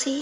see.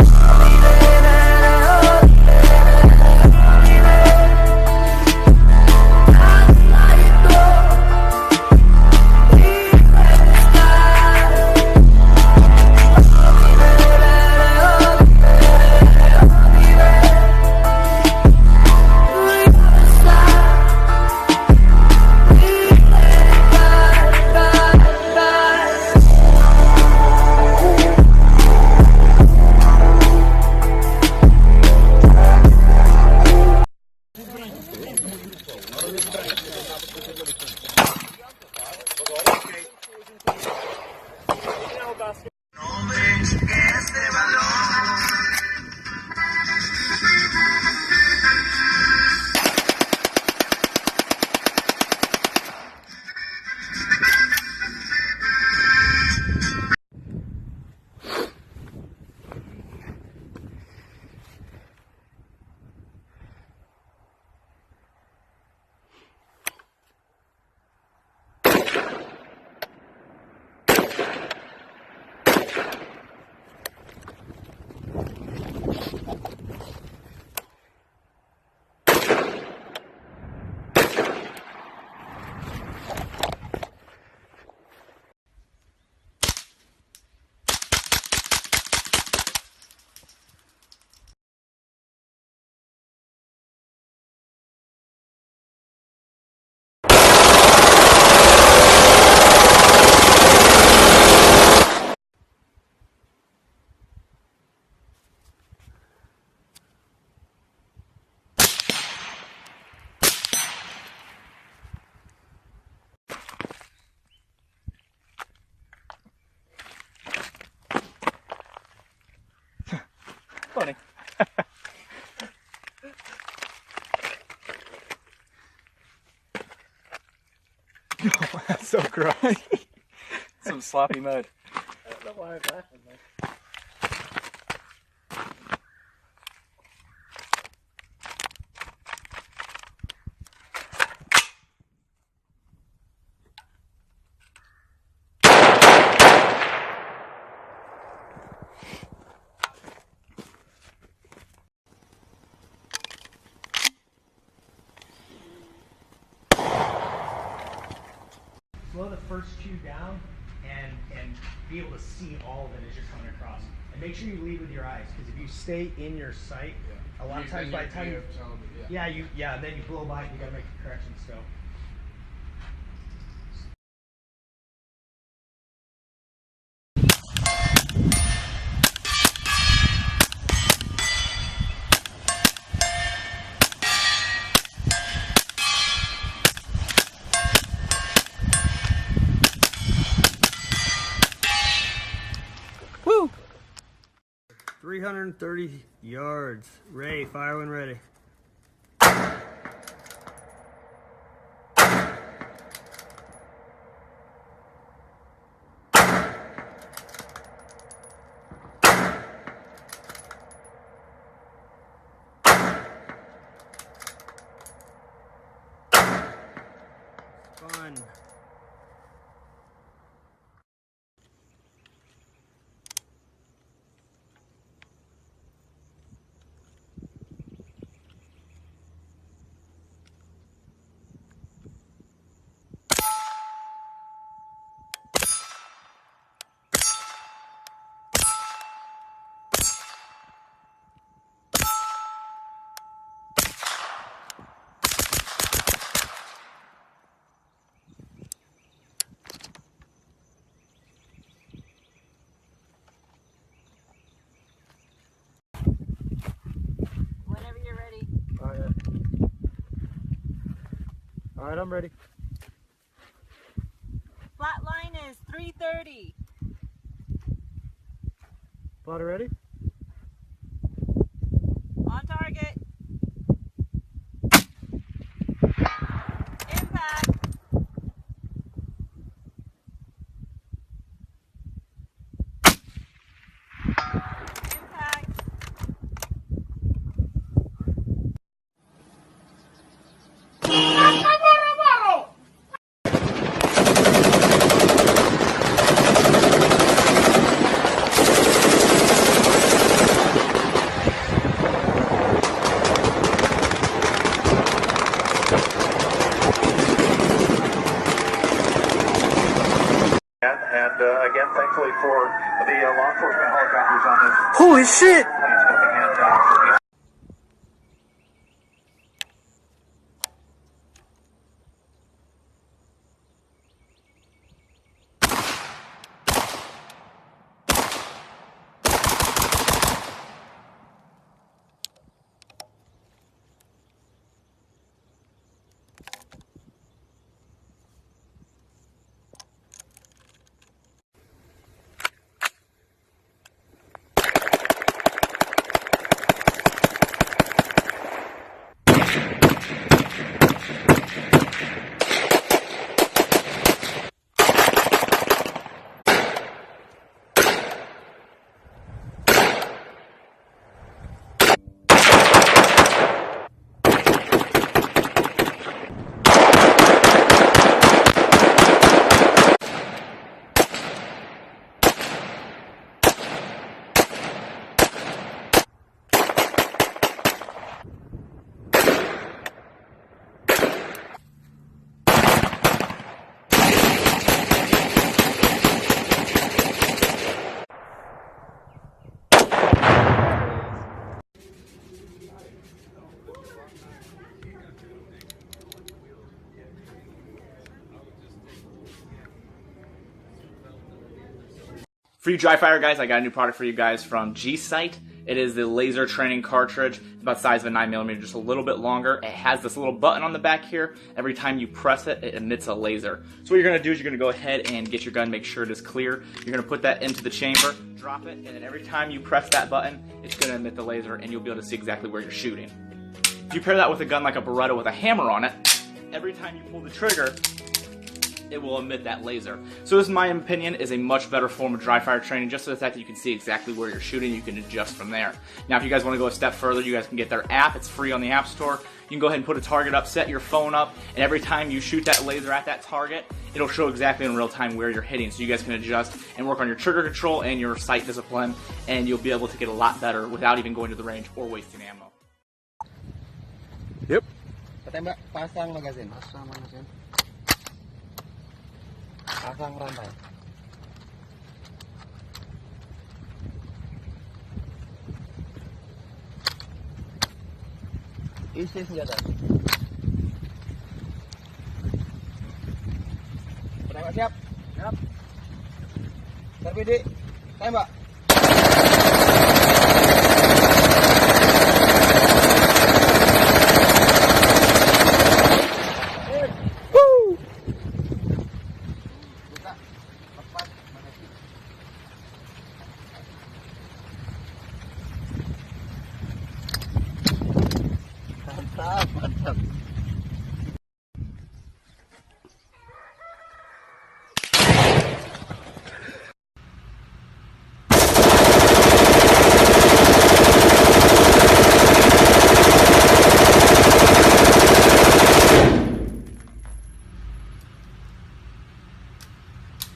Funny. Oh, that's so gross. Some sloppy mud. I don't know why I'm laughing, man. Slow the first two down and be able to see all of it as you're coming across. And make sure you lead with your eyes, because if you stay in your sight, a lot of times by the time then you blow by and you gotta make the correction still. Woo! 330 yards. Ray, fire when ready. Fun. All right, I'm ready. Flat line is 330. Plotter ready? On target. Impact. Impact. Holy shit! For you dry fire guys, I got a new product for you guys from G-Sight. It is the laser training cartridge. It's about the size of a 9mm, just a little bit longer. It has this little button on the back here. Every time you press it, it emits a laser. So what you're gonna do is you're gonna go ahead and get your gun, make sure it is clear. You're gonna put that into the chamber, drop it, and then every time you press that button, it's gonna emit the laser and you'll be able to see exactly where you're shooting. If you pair that with a gun like a Beretta with a hammer on it, every time you pull the trigger, it will emit that laser. So this, in my opinion, is a much better form of dry fire training, just so the fact that you can see exactly where you're shooting, you can adjust from there. Now if you guys want to go a step further, you guys can get their app. It's free on the App Store. You can go ahead and put a target up, set your phone up, and every time you shoot that laser at that target, it'll show exactly in real time where you're hitting, so you guys can adjust and work on your trigger control and your sight discipline, and you'll be able to get a lot better without even going to the range or wasting ammo. Yep. Tembak, pasang magazine. Pasang magazine. Pasang rantai. Isi senjata. Penembak siap? Siap. Terbidik. Tembak. Mantap.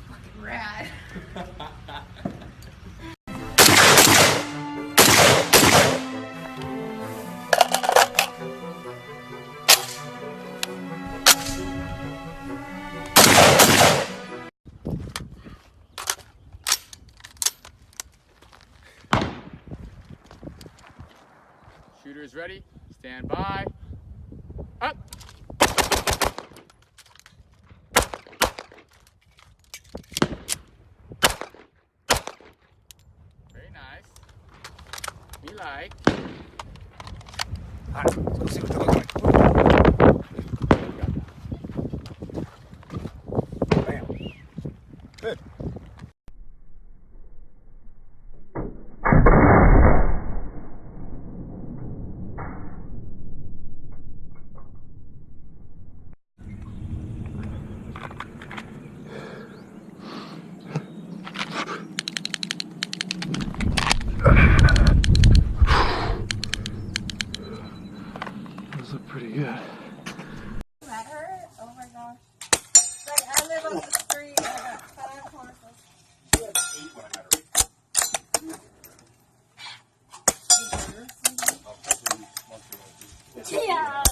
Fucking rad. Shooters ready, stand by, up. Very nice. Me like. Alright, let's see what they look like. Bam. Good. Those look pretty good. That hurt? Oh my gosh. Like, I live on the street. I got 5 horses. Yeah.